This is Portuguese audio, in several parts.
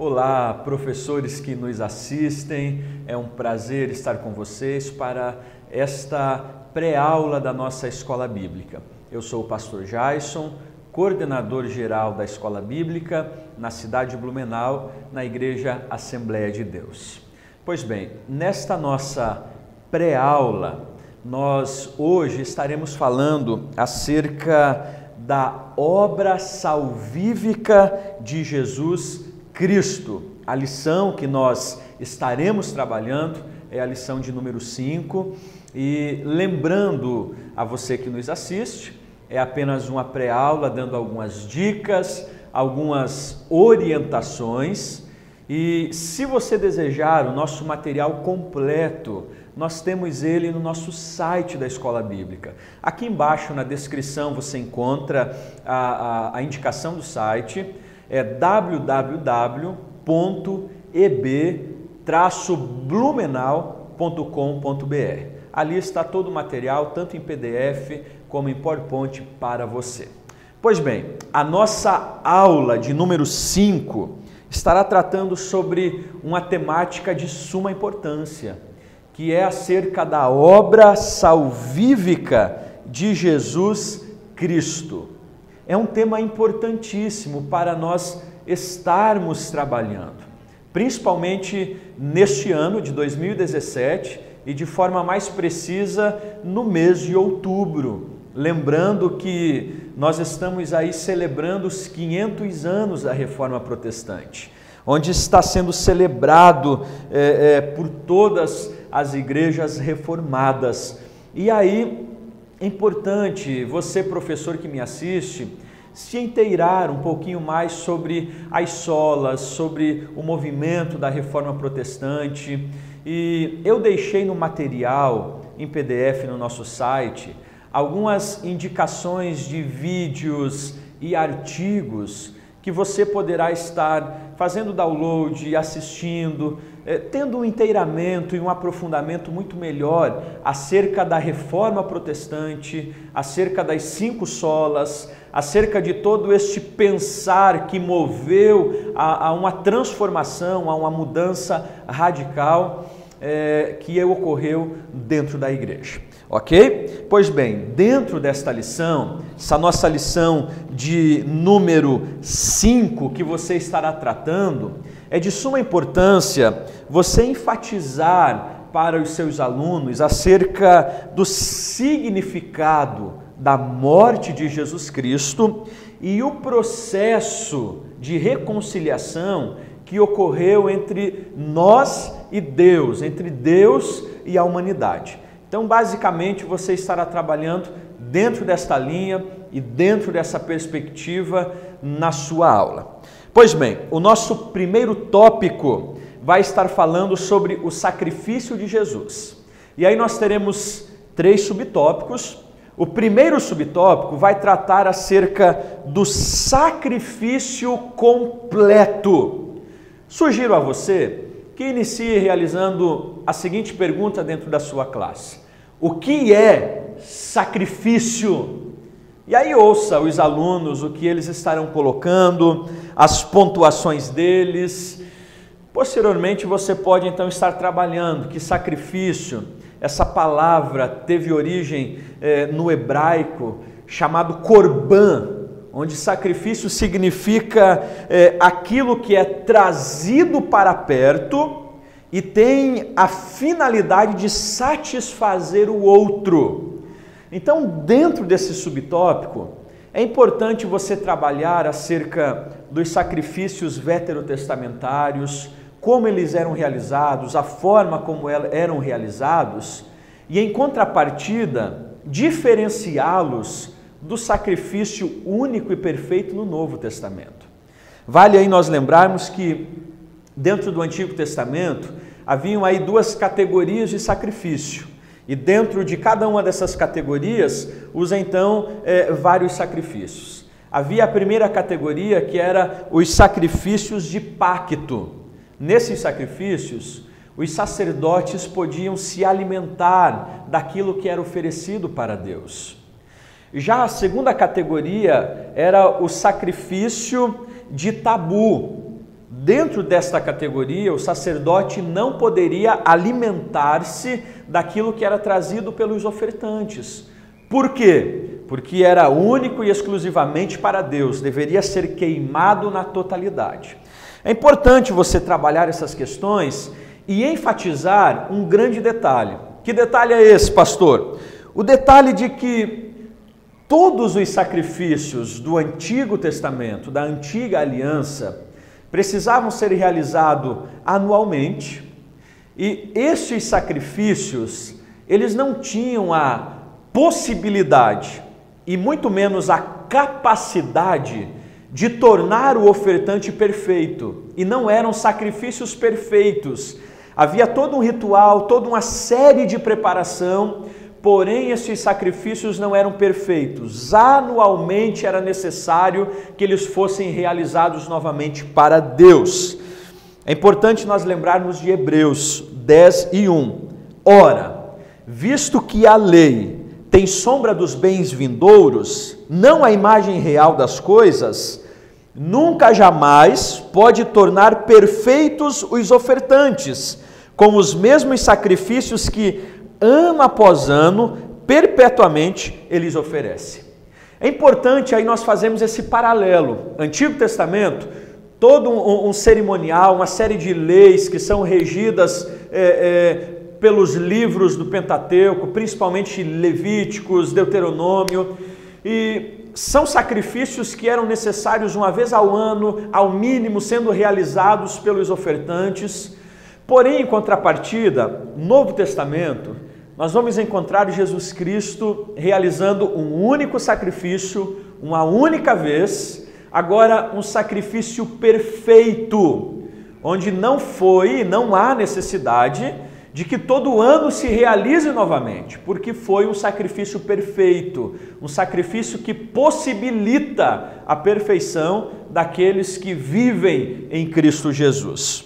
Olá, professores que nos assistem, é um prazer estar com vocês para esta pré-aula da nossa Escola Bíblica. Eu sou o pastor Jason, coordenador geral da Escola Bíblica na cidade de Blumenau, na Igreja Assembleia de Deus. Pois bem, nesta nossa pré-aula, nós hoje estaremos falando acerca da obra salvífica de Jesus Cristo. A lição que nós estaremos trabalhando é a lição de número 5 e lembrando a você que nos assiste, é apenas uma pré-aula dando algumas dicas, algumas orientações e se você desejar o nosso material completo, nós temos ele no nosso site da Escola Bíblica. Aqui embaixo na descrição você encontra a indicação do site, é www.eb-blumenau.com.br. Ali está todo o material, tanto em PDF como em PowerPoint para você. Pois bem, a nossa aula de número 5 estará tratando sobre uma temática de suma importância, que é acerca da obra salvífica de Jesus Cristo. É um tema importantíssimo para nós estarmos trabalhando, principalmente neste ano de 2017 e de forma mais precisa no mês de outubro. Lembrando que nós estamos aí celebrando os 500 anos da Reforma Protestante, onde está sendo celebrado por todas as igrejas reformadas. E aí é importante você, professor que me assiste, se inteirar um pouquinho mais sobre as solas, sobre o movimento da Reforma Protestante. E eu deixei no material, em PDF no nosso site, algumas indicações de vídeos e artigos que você poderá estar fazendo download, assistindo, tendo um inteiramento e um aprofundamento muito melhor acerca da Reforma Protestante, acerca das 5 solas, acerca de todo este pensar que moveu a uma transformação, a uma mudança radical que ocorreu dentro da igreja. Ok? Pois bem, dentro desta lição, essa nossa lição de número 5 que você estará tratando, é de suma importância você enfatizar para os seus alunos acerca do significado da morte de Jesus Cristo e o processo de reconciliação que ocorreu entre nós e Deus, entre Deus e a humanidade. Então, basicamente, você estará trabalhando dentro desta linha e dentro dessa perspectiva na sua aula. Pois bem, o nosso primeiro tópico vai estar falando sobre o sacrifício de Jesus. E aí nós teremos 3 subtópicos. O primeiro subtópico vai tratar acerca do sacrifício completo. Sugiro a você que inicie realizando a seguinte pergunta dentro da sua classe: o que é sacrifício? E aí ouça os alunos o que eles estarão colocando, as pontuações deles. Posteriormente você pode então estar trabalhando que sacrifício, essa palavra teve origem no hebraico chamado korban, onde sacrifício significa aquilo que é trazido para perto e tem a finalidade de satisfazer o outro. Então, dentro desse subtópico, é importante você trabalhar acerca dos sacrifícios veterotestamentários, como eles eram realizados, a forma como eram realizados e, em contrapartida, diferenciá-los do sacrifício único e perfeito no Novo Testamento. Vale aí nós lembrarmos que dentro do Antigo Testamento haviam aí 2 categorias de sacrifício e dentro de cada uma dessas categorias usa então vários sacrifícios. Havia a primeira categoria que era os sacrifícios de pacto. Nesses sacrifícios os sacerdotes podiam se alimentar daquilo que era oferecido para Deus. Já a segunda categoria era o sacrifício de tabu. dentro desta categoria, o sacerdote não poderia alimentar-se daquilo que era trazido pelos ofertantes. Por quê? Porque era único e exclusivamente para Deus, deveria ser queimado na totalidade. É importante você trabalhar essas questões e enfatizar um grande detalhe. Que detalhe é esse, pastor? O detalhe de que todos os sacrifícios do Antigo Testamento, da Antiga Aliança, precisavam ser realizados anualmente, e estes sacrifícios, eles não tinham a possibilidade e muito menos a capacidade de tornar o ofertante perfeito, e não eram sacrifícios perfeitos. Havia todo um ritual, toda uma série de preparação, porém esses sacrifícios não eram perfeitos. Anualmente era necessário que eles fossem realizados novamente para Deus. É importante nós lembrarmos de Hebreus 10:1. Ora, visto que a lei tem sombra dos bens vindouros, não a imagem real das coisas, nunca jamais pode tornar perfeitos os ofertantes, com os mesmos sacrifícios que, ano após ano, perpetuamente eles oferecem. É importante aí nós fazermos esse paralelo. Antigo Testamento, todo um cerimonial, uma série de leis que são regidas pelos livros do Pentateuco, principalmente Levíticos, Deuteronômio, e são sacrifícios que eram necessários uma vez ao ano, ao mínimo, sendo realizados pelos ofertantes. Porém, em contrapartida, no Novo Testamento, nós vamos encontrar Jesus Cristo realizando um único sacrifício, uma única vez, agora um sacrifício perfeito, onde não há necessidade de que todo ano se realize novamente, porque foi um sacrifício perfeito, um sacrifício que possibilita a perfeição daqueles que vivem em Cristo Jesus.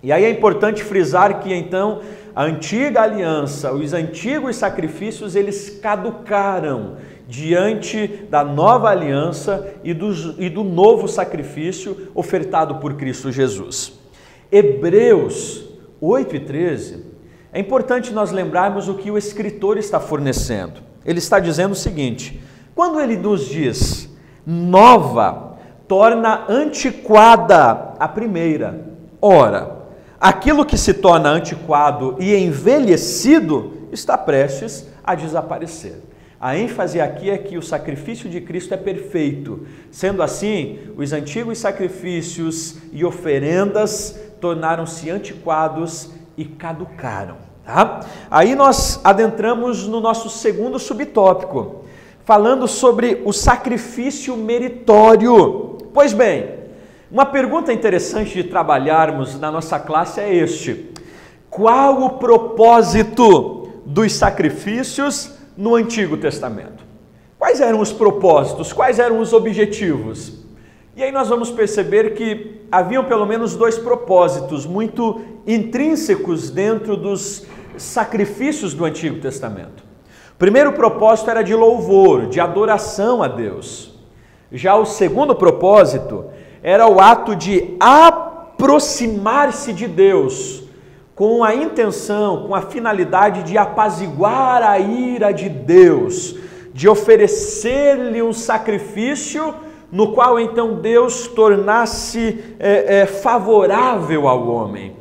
E aí é importante frisar que então a antiga aliança, os antigos sacrifícios, eles caducaram diante da nova aliança e do novo sacrifício ofertado por Cristo Jesus. Hebreus 8:13, é importante nós lembrarmos o que o escritor está fornecendo. Ele está dizendo o seguinte: quando ele nos diz nova, torna antiquada a primeira. Ora, aquilo que se torna antiquado e envelhecido está prestes a desaparecer. A ênfase aqui é que o sacrifício de Cristo é perfeito. Sendo assim, os antigos sacrifícios e oferendas tornaram-se antiquados e caducaram. Tá? Aí nós adentramos no nosso segundo subtópico, falando sobre o sacrifício meritório. Pois bem, uma pergunta interessante de trabalharmos na nossa classe é este: qual o propósito dos sacrifícios no Antigo Testamento? Quais eram os propósitos? Quais eram os objetivos? E aí nós vamos perceber que haviam pelo menos dois propósitos muito intrínsecos dentro dos sacrifícios do Antigo Testamento. O primeiro propósito era de louvor, de adoração a Deus. Já o segundo propósito era o ato de aproximar-se de Deus, com a intenção, com a finalidade de apaziguar a ira de Deus, de oferecer-lhe um sacrifício no qual então Deus tornasse favorável ao homem.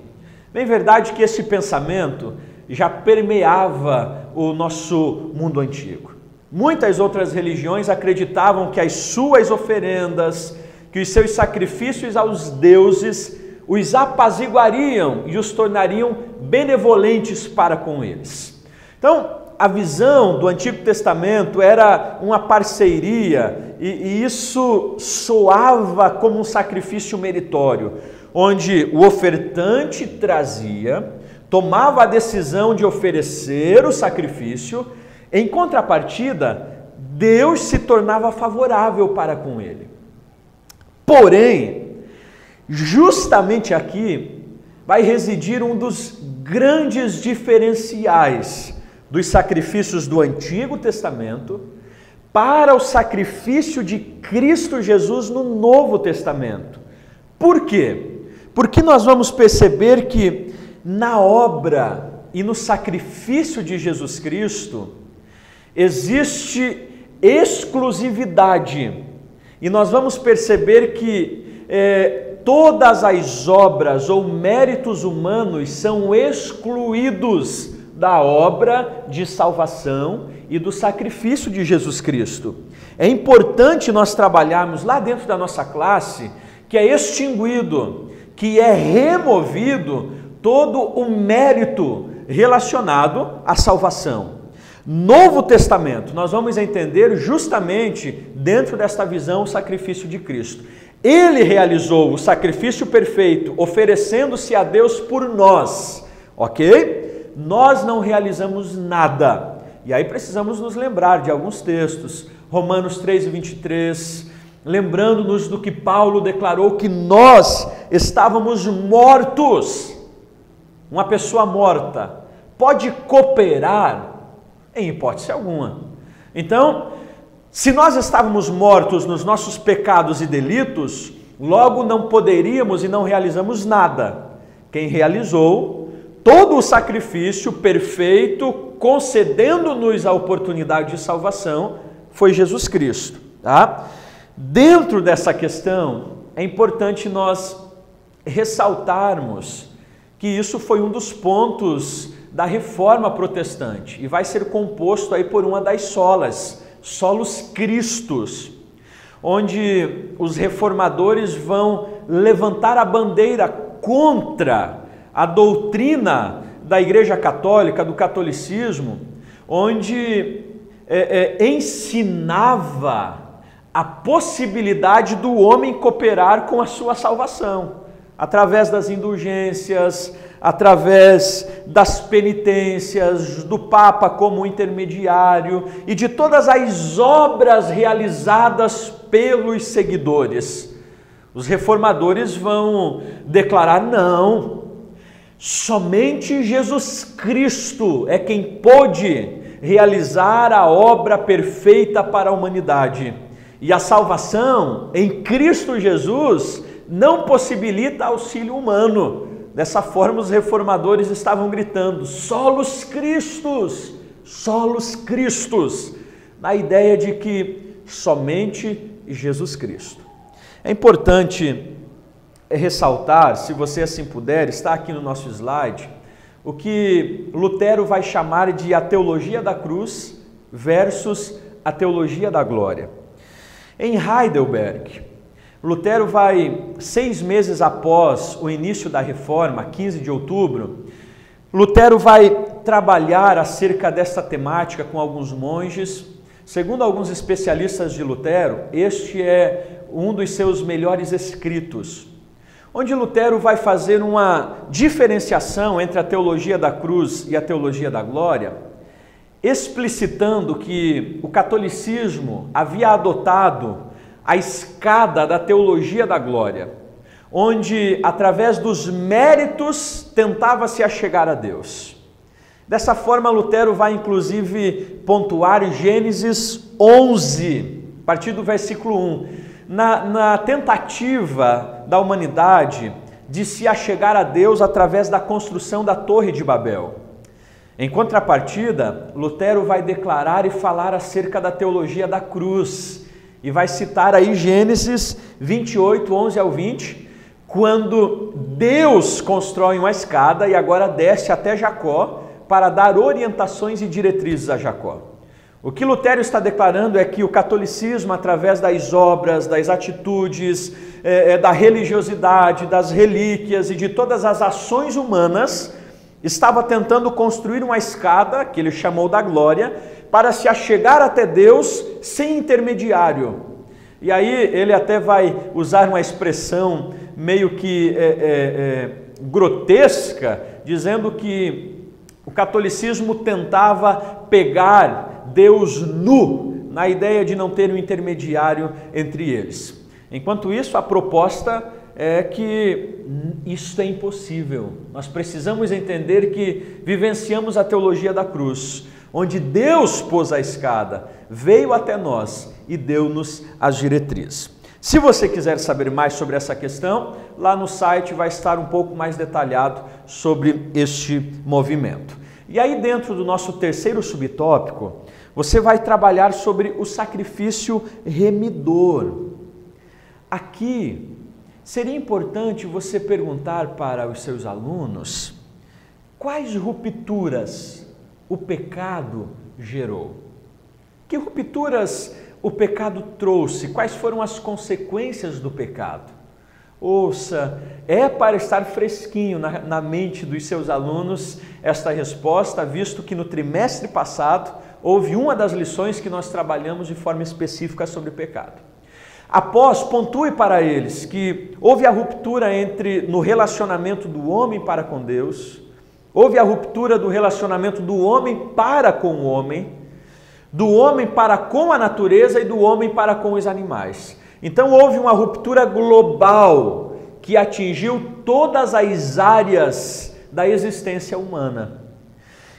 Bem verdade que esse pensamento já permeava o nosso mundo antigo. Muitas outras religiões acreditavam que as suas oferendas, que os seus sacrifícios aos deuses os apaziguariam e os tornariam benevolentes para com eles. Então, a visão do Antigo Testamento era uma parceria e isso soava como um sacrifício meritório, onde o ofertante trazia, tomava a decisão de oferecer o sacrifício, em contrapartida, Deus se tornava favorável para com ele. Porém, justamente aqui vai residir um dos grandes diferenciais dos sacrifícios do Antigo Testamento para o sacrifício de Cristo Jesus no Novo Testamento. Por quê? Porque nós vamos perceber que na obra e no sacrifício de Jesus Cristo existe exclusividade. E nós vamos perceber que todas as obras ou méritos humanos são excluídos da obra de salvação e do sacrifício de Jesus Cristo. É importante nós trabalharmos lá dentro da nossa classe que é extinguido, que é removido todo o mérito relacionado à salvação. Novo Testamento, nós vamos entender justamente dentro desta visão o sacrifício de Cristo. Ele realizou o sacrifício perfeito, oferecendo-se a Deus por nós, ok? Nós não realizamos nada. E aí precisamos nos lembrar de alguns textos, Romanos 3:23, lembrando-nos do que Paulo declarou, que nós estávamos mortos. Uma pessoa morta pode cooperar? Em hipótese alguma. Então, se nós estávamos mortos nos nossos pecados e delitos, logo não poderíamos e não realizamos nada. Quem realizou todo o sacrifício perfeito, concedendo-nos a oportunidade de salvação, foi Jesus Cristo. Tá? Dentro dessa questão, é importante nós ressaltarmos que isso foi um dos pontos da reforma protestante e vai ser composto aí por uma das solas, Solus Christus, onde os reformadores vão levantar a bandeira contra a doutrina da Igreja Católica, do catolicismo, onde ensinava a possibilidade do homem cooperar com a sua salvação, através das indulgências, através das penitências, do Papa como intermediário e de todas as obras realizadas pelos seguidores. Os reformadores vão declarar: não, somente Jesus Cristo é quem pôde realizar a obra perfeita para a humanidade. E a salvação em Cristo Jesus não possibilita auxílio humano. Dessa forma, os reformadores estavam gritando: Solus Christus, Solus Christus, na ideia de que somente Jesus Cristo. É importante ressaltar, se você assim puder, está aqui no nosso slide, o que Lutero vai chamar de a teologia da cruz versus a teologia da glória. Em Heidelberg, Lutero vai, 6 meses após o início da reforma, 15 de outubro, Lutero vai trabalhar acerca desta temática com alguns monges. Segundo alguns especialistas de Lutero, este é um dos seus melhores escritos, onde Lutero vai fazer uma diferenciação entre a teologia da cruz e a teologia da glória, explicitando que o catolicismo havia adotado a escada da teologia da glória, onde através dos méritos tentava-se achegar a Deus. Dessa forma, Lutero vai inclusive pontuar Gênesis 11, a partir do versículo 1, na tentativa da humanidade de se achegar a Deus através da construção da Torre de Babel. Em contrapartida, Lutero vai declarar e falar acerca da teologia da cruz, e vai citar aí Gênesis 28, 11 ao 20, quando Deus constrói uma escada e agora desce até Jacó para dar orientações e diretrizes a Jacó. O que Lutero está declarando é que o catolicismo, através das obras, das atitudes, da religiosidade, das relíquias e de todas as ações humanas, estava tentando construir uma escada, que ele chamou da glória, para se achegar até Deus sem intermediário. E aí ele até vai usar uma expressão meio que grotesca, dizendo que o catolicismo tentava pegar Deus nu, na ideia de não ter um intermediário entre eles. Enquanto isso, a proposta é que isso é impossível. Nós precisamos entender que vivenciamos a teologia da cruz, onde Deus pôs a escada, veio até nós e deu-nos as diretrizes. Se você quiser saber mais sobre essa questão, lá no site vai estar um pouco mais detalhado sobre este movimento. E aí, dentro do nosso terceiro subtópico, você vai trabalhar sobre o sacrifício remidor. Aqui, seria importante você perguntar para os seus alunos quais rupturas o pecado gerou. Que rupturas o pecado trouxe? Quais foram as consequências do pecado? Ouça, é para estar fresquinho na mente dos seus alunos esta resposta, visto que no trimestre passado houve uma das lições que nós trabalhamos de forma específica sobre o pecado. Após, pontue para eles que houve a ruptura no relacionamento do homem para com Deus, houve a ruptura do relacionamento do homem para com o homem, do homem para com a natureza e do homem para com os animais. Então houve uma ruptura global que atingiu todas as áreas da existência humana.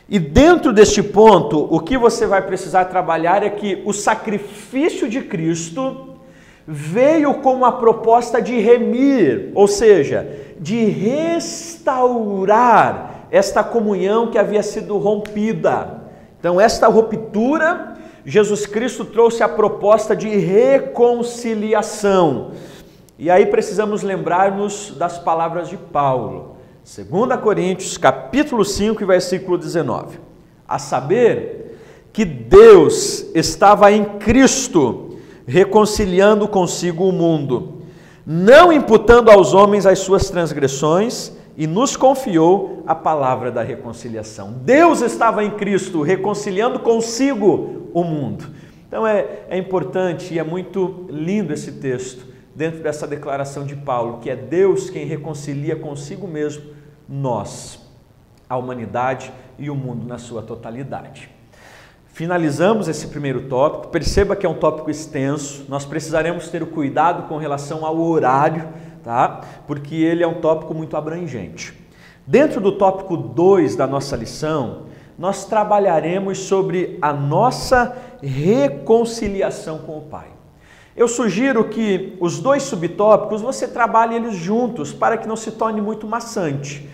E dentro deste ponto, o que você vai precisar trabalhar é que o sacrifício de Cristo veio com uma proposta de remir, ou seja, de restaurar esta comunhão que havia sido rompida. Então, esta ruptura, Jesus Cristo trouxe a proposta de reconciliação. E aí precisamos lembrar-nos das palavras de Paulo. 2 Coríntios, capítulo 5, versículo 19. A saber que Deus estava em Cristo, reconciliando consigo o mundo, não imputando aos homens as suas transgressões, e nos confiou a palavra da reconciliação. Deus estava em Cristo, reconciliando consigo o mundo. Então é importante e é muito lindo esse texto, dentro dessa declaração de Paulo, que é Deus quem reconcilia consigo mesmo nós, a humanidade e o mundo na sua totalidade. Finalizamos esse primeiro tópico. Perceba que é um tópico extenso, nós precisaremos ter o cuidado com relação ao horário, tá? Porque ele é um tópico muito abrangente. Dentro do tópico 2 da nossa lição, nós trabalharemos sobre a nossa reconciliação com o Pai. Eu sugiro que os dois subtópicos você trabalhe eles juntos para que não se torne muito maçante.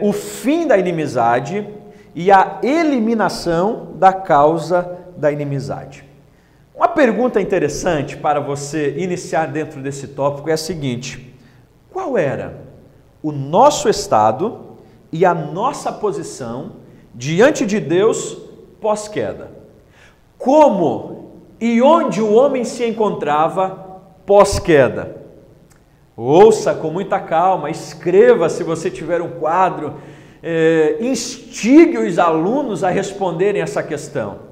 O fim da inimizade e a eliminação da causa da inimizade. Uma pergunta interessante para você iniciar dentro desse tópico é a seguinte: qual era o nosso estado e a nossa posição diante de Deus pós-queda? Como e onde o homem se encontrava pós-queda? Ouça com muita calma, escreva se você tiver um quadro, instigue os alunos a responderem essa questão.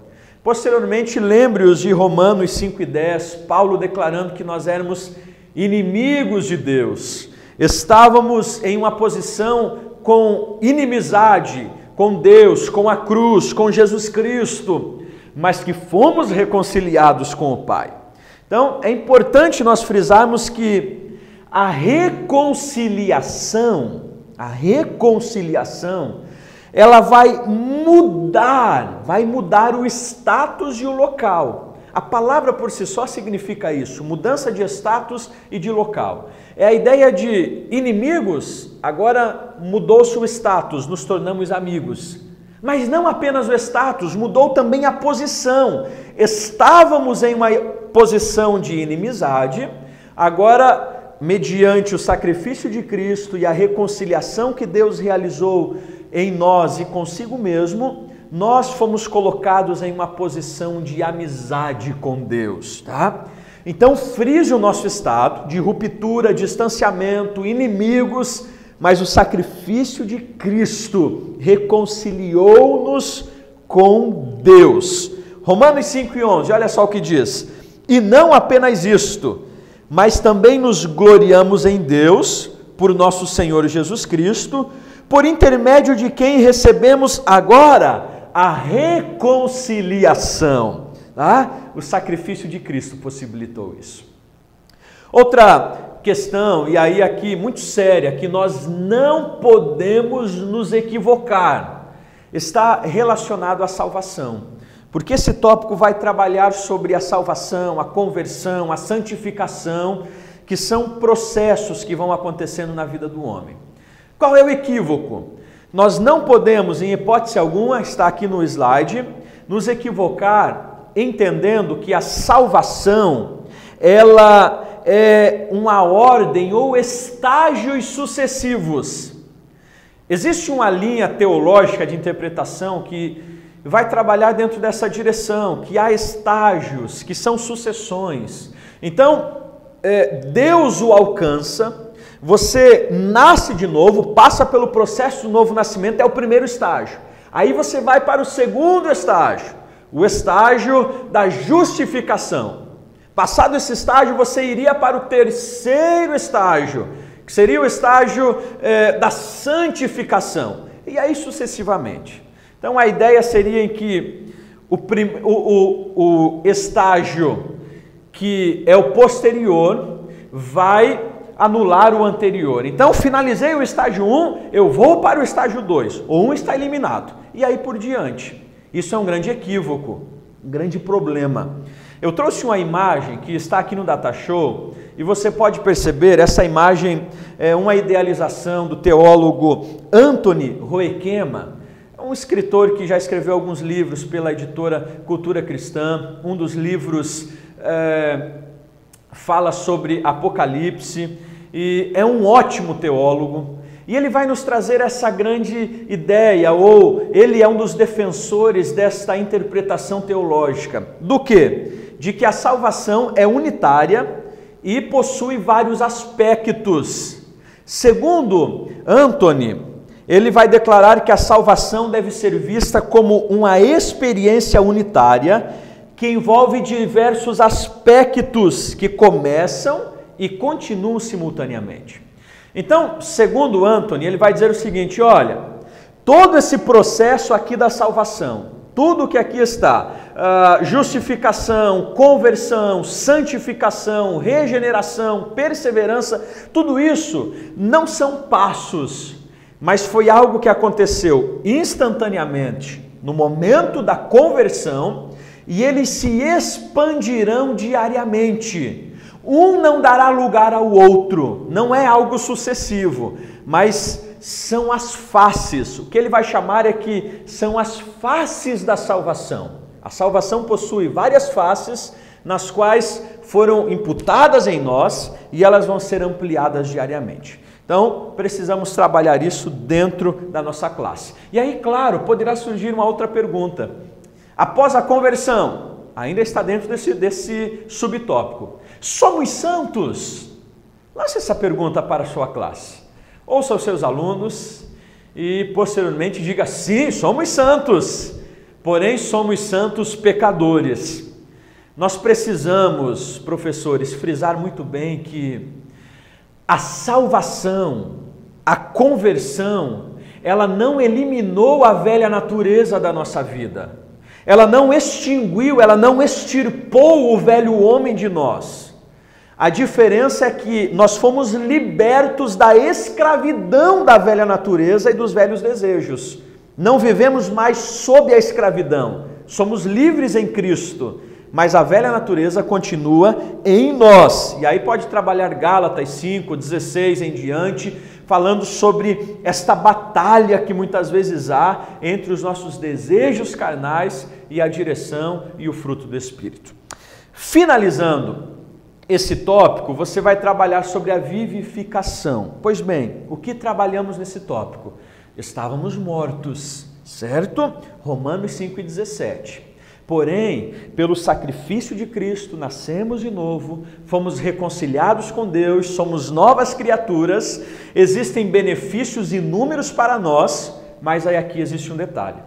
Posteriormente, lembre-os de Romanos 5:10, Paulo declarando que nós éramos inimigos de Deus, estávamos em uma posição com inimizade com Deus, com a cruz, com Jesus Cristo, mas que fomos reconciliados com o Pai. Então, é importante nós frisarmos que a reconciliação, ela vai mudar o status e o local. A palavra por si só significa isso, mudança de status e de local. É a ideia de inimigos, agora mudou-se o status, nos tornamos amigos. Mas não apenas o status, mudou também a posição. Estávamos em uma posição de inimizade, agora, mediante o sacrifício de Cristo e a reconciliação que Deus realizou em nós e consigo mesmo, nós fomos colocados em uma posição de amizade com Deus, tá? Então, frise o nosso estado de ruptura, distanciamento, inimigos, mas o sacrifício de Cristo reconciliou-nos com Deus. Romanos 5:11, olha só o que diz: e não apenas isto, mas também nos gloriamos em Deus, por nosso Senhor Jesus Cristo, por intermédio de quem recebemos agora a reconciliação. Tá? O sacrifício de Cristo possibilitou isso. Outra questão, e aí aqui muito séria, que nós não podemos nos equivocar, está relacionado à salvação. porque esse tópico vai trabalhar sobre a salvação, a conversão, a santificação, que são processos que vão acontecendo na vida do homem. Qual é o equívoco? Nós não podemos, em hipótese alguma, está aqui no slide, nos equivocar entendendo que a salvação, ela é uma ordem ou estágios sucessivos. Existe uma linha teológica de interpretação que vai trabalhar dentro dessa direção, que há estágios, que são sucessões. Então, Deus o alcança, você nasce de novo, passa pelo processo do novo nascimento, é o primeiro estágio. Aí você vai para o segundo estágio, o estágio da justificação. Passado esse estágio, você iria para o terceiro estágio, que seria o estágio da santificação, e aí sucessivamente. Então a ideia seria em que o estágio que é o posterior vai anular o anterior. Então finalizei o estágio 1, eu vou para o estágio 2, o 1 está eliminado, e aí por diante. Isso é um grande equívoco, um grande problema. Eu trouxe uma imagem que está aqui no Data Show e você pode perceber, essa imagem é uma idealização do teólogo Anthony Hoekema, um escritor que já escreveu alguns livros pela editora Cultura Cristã. Um dos livros fala sobre Apocalipse e é um ótimo teólogo. E ele vai nos trazer essa grande ideia, ou ele é um dos defensores desta interpretação teológica. Do quê? De que a salvação é unitária e possui vários aspectos. Segundo Anthony, ele vai declarar que a salvação deve ser vista como uma experiência unitária que envolve diversos aspectos que começam e continuam simultaneamente. Então, segundo Anthony, ele vai dizer o seguinte: olha, todo esse processo aqui da salvação, tudo que aqui está, justificação, conversão, santificação, regeneração, perseverança, tudo isso não são passos, mas foi algo que aconteceu instantaneamente no momento da conversão e eles se expandirão diariamente. Um não dará lugar ao outro, não é algo sucessivo, mas são as faces. O que ele vai chamar é que são as faces da salvação. A salvação possui várias faces, nas quais foram imputadas em nós e elas vão ser ampliadas diariamente. Então, precisamos trabalhar isso dentro da nossa classe. E aí, claro, poderá surgir uma outra pergunta. Após a conversão, ainda está dentro desse subtópico, somos santos? Lance essa pergunta para a sua classe. Ouça os seus alunos e posteriormente diga: sim, somos santos, porém somos santos pecadores. Nós precisamos, professores, frisar muito bem que a salvação, a conversão, ela não eliminou a velha natureza da nossa vida. Ela não extinguiu, ela não extirpou o velho homem de nós. A diferença é que nós fomos libertos da escravidão da velha natureza e dos velhos desejos. Não vivemos mais sob a escravidão. Somos livres em Cristo, mas a velha natureza continua em nós. E aí pode trabalhar Gálatas 5:16 em diante, falando sobre esta batalha que muitas vezes há entre os nossos desejos carnais e a direção e o fruto do Espírito. Finalizando esse tópico, você vai trabalhar sobre a vivificação. Pois bem, o que trabalhamos nesse tópico? Estávamos mortos, certo? Romanos 5:17. Porém, pelo sacrifício de Cristo, nascemos de novo, fomos reconciliados com Deus, somos novas criaturas, existem benefícios inúmeros para nós, mas aí aqui existe um detalhe.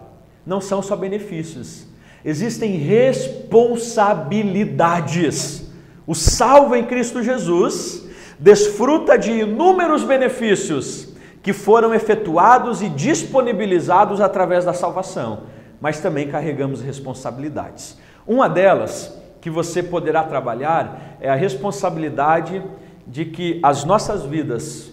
Não são só benefícios, existem responsabilidades. O salvo em Cristo Jesus desfruta de inúmeros benefícios que foram efetuados e disponibilizados através da salvação, mas também carregamos responsabilidades. Uma delas que você poderá trabalhar é a responsabilidade de que as nossas vidas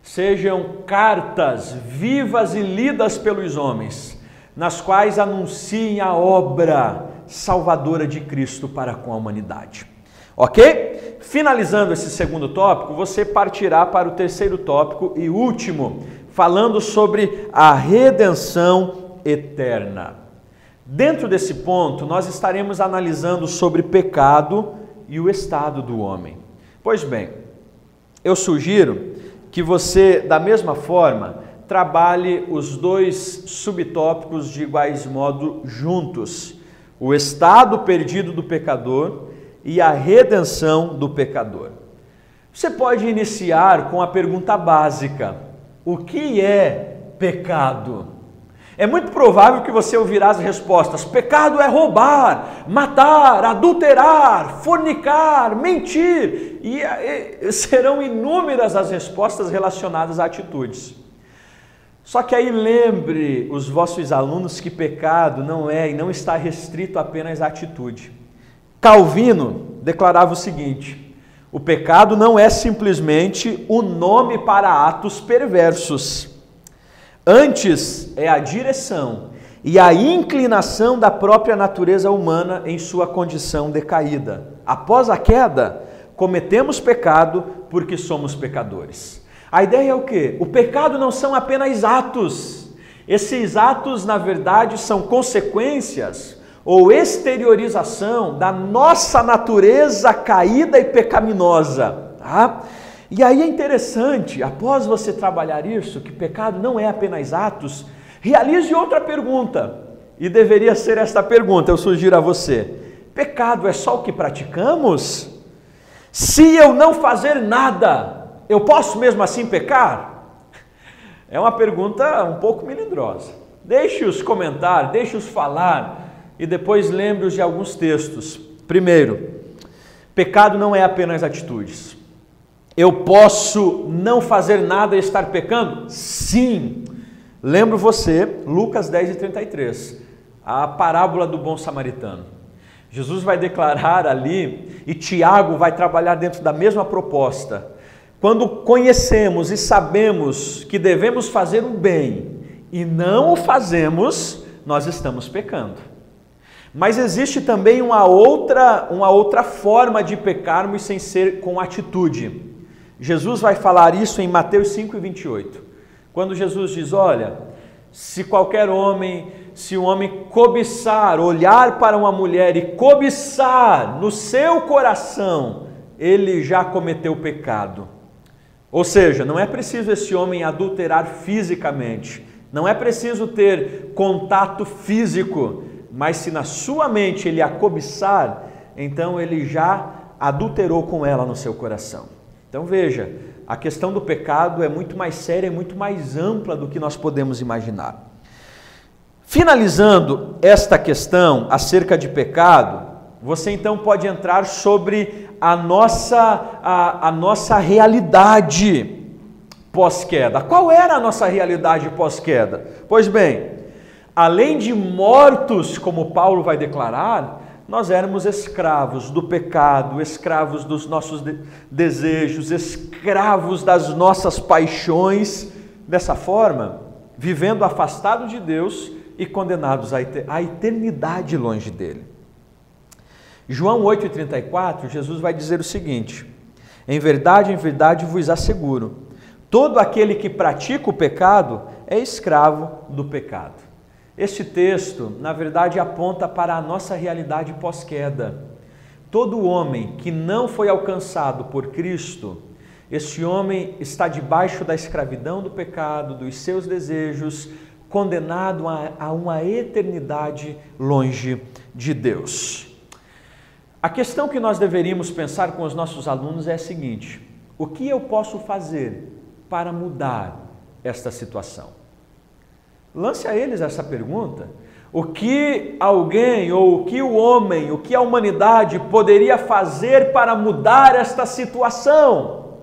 sejam cartas vivas e lidas pelos homens, nas quais anunciem a obra salvadora de Cristo para com a humanidade. Ok? Finalizando esse segundo tópico, você partirá para o terceiro tópico e último, falando sobre a redenção eterna. Dentro desse ponto, nós estaremos analisando sobre pecado e o estado do homem. Pois bem, eu sugiro que você, da mesma forma, trabalhe os dois subtópicos de iguais modo juntos: o estado perdido do pecador e a redenção do pecador. Você pode iniciar com a pergunta básica: o que é pecado? É muito provável que você ouvirá as respostas: pecado é roubar, matar, adulterar, fornicar, mentir, e serão inúmeras as respostas relacionadas a atitudes. Só que aí lembre os vossos alunos que pecado não é e não está restrito apenas à atitude. Calvino declarava o seguinte: o pecado não é simplesmente o nome para atos perversos. Antes é a direção e a inclinação da própria natureza humana em sua condição decaída. Após a queda, cometemos pecado porque somos pecadores. A ideia é o quê? O pecado não são apenas atos. Esses atos, na verdade, são consequências ou exteriorização da nossa natureza caída e pecaminosa, tá? E aí é interessante, após você trabalhar isso, que pecado não é apenas atos, realize outra pergunta. E deveria ser esta pergunta, eu sugiro a você: pecado é só o que praticamos? Se eu não fazer nada, eu posso mesmo assim pecar? É uma pergunta um pouco melindrosa. Deixe-os comentar, deixe-os falar e depois lembre-os de alguns textos. Primeiro, pecado não é apenas atitudes. Eu posso não fazer nada e estar pecando? Sim. Lembro você, Lucas 10:33, a parábola do bom samaritano. Jesus vai declarar ali, e Tiago vai trabalhar dentro da mesma proposta. Quando conhecemos e sabemos que devemos fazer o bem e não o fazemos, nós estamos pecando. Mas existe também uma outra forma de pecarmos sem ser com atitude. Jesus vai falar isso em Mateus 5:28. Quando Jesus diz: olha, se um homem cobiçar, olhar para uma mulher e cobiçar no seu coração, ele já cometeu pecado. Ou seja, não é preciso esse homem adulterar fisicamente, não é preciso ter contato físico, mas se na sua mente ele a cobiçar, então ele já adulterou com ela no seu coração. Então veja, a questão do pecado é muito mais séria e muito mais ampla do que nós podemos imaginar. Finalizando esta questão acerca de pecado, você então pode entrar sobre a nossa realidade pós-queda. Qual era a nossa realidade pós-queda? Pois bem, além de mortos, como Paulo vai declarar, nós éramos escravos do pecado, escravos dos nossos desejos, escravos das nossas paixões. Dessa forma, vivendo afastados de Deus e condenados à eternidade longe dele. João 8,34, Jesus vai dizer o seguinte: em verdade vos asseguro, todo aquele que pratica o pecado é escravo do pecado. Este texto, na verdade, aponta para a nossa realidade pós-queda. Todo homem que não foi alcançado por Cristo, este homem está debaixo da escravidão do pecado, dos seus desejos, condenado a uma eternidade longe de Deus. A questão que nós deveríamos pensar com os nossos alunos é a seguinte: o que eu posso fazer para mudar esta situação? Lance a eles essa pergunta. O que alguém, ou o que o homem, o que a humanidade poderia fazer para mudar esta situação?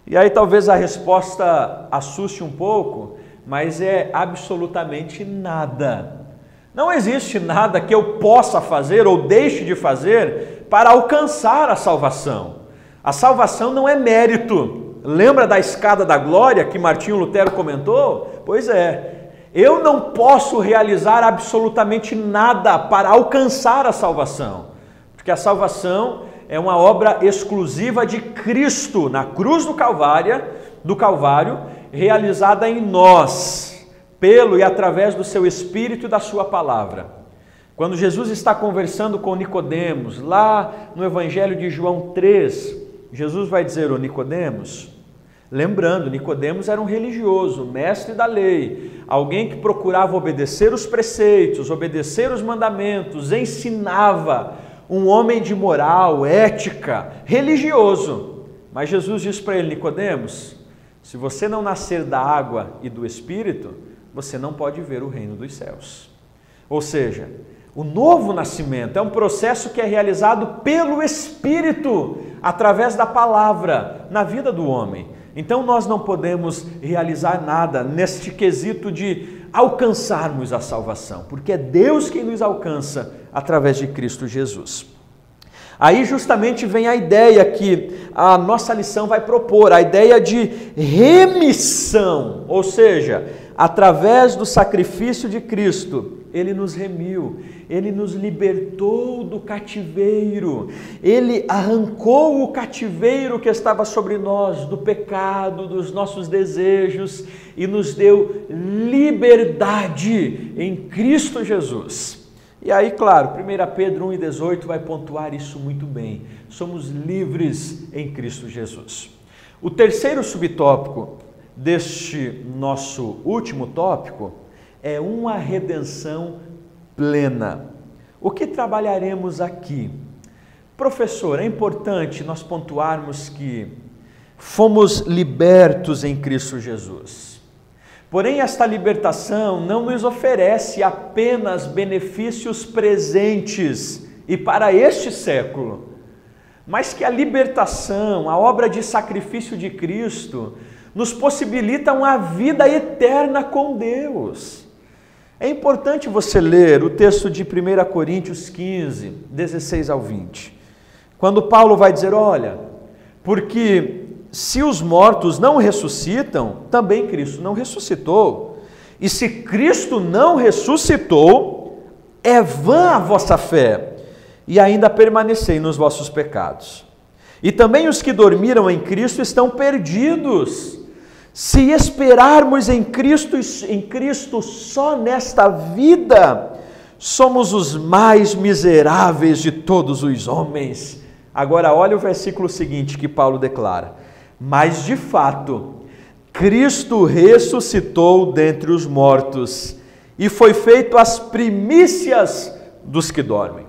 E aí talvez a resposta assuste um pouco, mas é absolutamente nada. Não existe nada que eu possa fazer ou deixe de fazer para alcançar a salvação. A salvação não é mérito. Lembra da escada da glória que Martinho Lutero comentou? Pois é. Eu não posso realizar absolutamente nada para alcançar a salvação, porque a salvação é uma obra exclusiva de Cristo na cruz do Calvário, realizada em nós, pelo e através do seu Espírito e da sua palavra. Quando Jesus está conversando com Nicodemos, lá no Evangelho de João 3, Jesus vai dizer: ô Nicodemos, lembrando, Nicodemos era um religioso, mestre da lei, alguém que procurava obedecer os preceitos, obedecer os mandamentos, ensinava, um homem de moral, ética, religioso. Mas Jesus diz para ele: Nicodemos, se você não nascer da água e do Espírito, você não pode ver o reino dos céus. Ou seja, o novo nascimento é um processo que é realizado pelo Espírito, através da palavra, na vida do homem. Então nós não podemos realizar nada neste quesito de alcançarmos a salvação, porque é Deus quem nos alcança através de Cristo Jesus. Aí justamente vem a ideia que a nossa lição vai propor, a ideia de remissão, ou seja, através do sacrifício de Cristo, Ele nos remiu, Ele nos libertou do cativeiro, Ele arrancou o cativeiro que estava sobre nós, do pecado, dos nossos desejos, e nos deu liberdade em Cristo Jesus. E aí, claro, 1 Pedro 1,18 vai pontuar isso muito bem. Somos livres em Cristo Jesus. O terceiro subtópico deste nosso último tópico é uma redenção plena. O que trabalharemos aqui? Professor, é importante nós pontuarmos que fomos libertos em Cristo Jesus. Porém, esta libertação não nos oferece apenas benefícios presentes e para este século, mas que a libertação, a obra de sacrifício de Cristo, nos possibilita uma vida eterna com Deus. É importante você ler o texto de 1 Coríntios 15, 16 ao 20, quando Paulo vai dizer: olha, porque se os mortos não ressuscitam, também Cristo não ressuscitou. E se Cristo não ressuscitou, é vã a vossa fé, e ainda permanecei nos vossos pecados. E também os que dormiram em Cristo estão perdidos. Se esperarmos em Cristo só nesta vida, somos os mais miseráveis de todos os homens. Agora olha o versículo seguinte que Paulo declara: mas de fato, Cristo ressuscitou dentre os mortos e foi feito as primícias dos que dormem.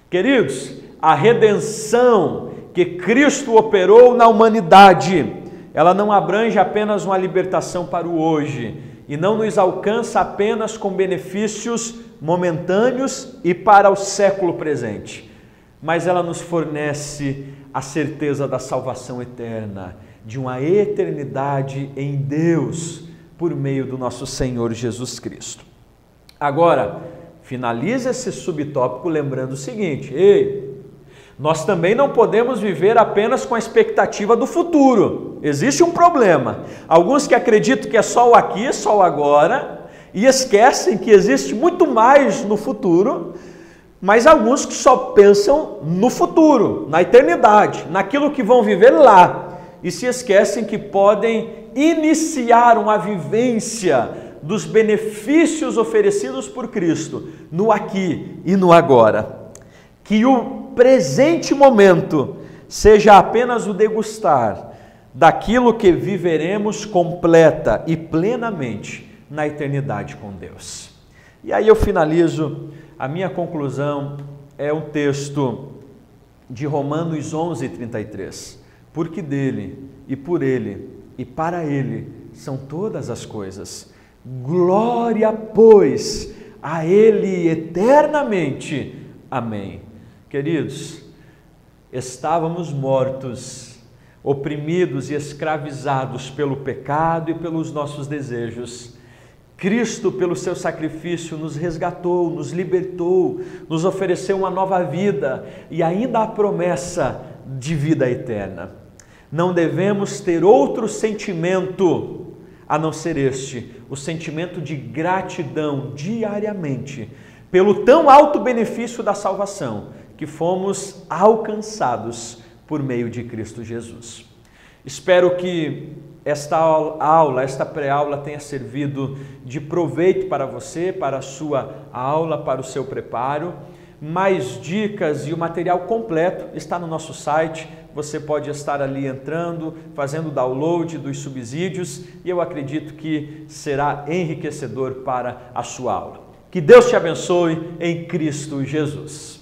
Queridos, a redenção que Cristo operou na humanidade, ela não abrange apenas uma libertação para o hoje e não nos alcança apenas com benefícios momentâneos e para o século presente, mas ela nos fornece a certeza da salvação eterna, de uma eternidade em Deus, por meio do nosso Senhor Jesus Cristo. Agora, finaliza esse subtópico lembrando o seguinte: nós também não podemos viver apenas com a expectativa do futuro. Existe um problema. Alguns que acreditam que é só o aqui, só o agora, e esquecem que existe muito mais no futuro, mas alguns que só pensam no futuro, na eternidade, naquilo que vão viver lá, e se esquecem que podem iniciar uma vivência dos benefícios oferecidos por Cristo no aqui e no agora. Que o presente momento seja apenas o degustar daquilo que viveremos completa e plenamente na eternidade com Deus. E aí eu finalizo, a minha conclusão é o texto de Romanos 11:33. Porque dele, e por ele, e para ele são todas as coisas. Glória, pois, a ele eternamente. Amém. Queridos, estávamos mortos, oprimidos e escravizados pelo pecado e pelos nossos desejos. Cristo, pelo seu sacrifício, nos resgatou, nos libertou, nos ofereceu uma nova vida e ainda a promessa de vida eterna. Não devemos ter outro sentimento a não ser este, o sentimento de gratidão diariamente pelo tão alto benefício da salvação que fomos alcançados por meio de Cristo Jesus. Espero que esta aula, esta pré-aula tenha servido de proveito para você, para a sua aula, para o seu preparo. Mais dicas e o material completo está no nosso site. Você pode estar ali entrando, fazendo download dos subsídios e eu acredito que será enriquecedor para a sua aula. Que Deus te abençoe em Cristo Jesus.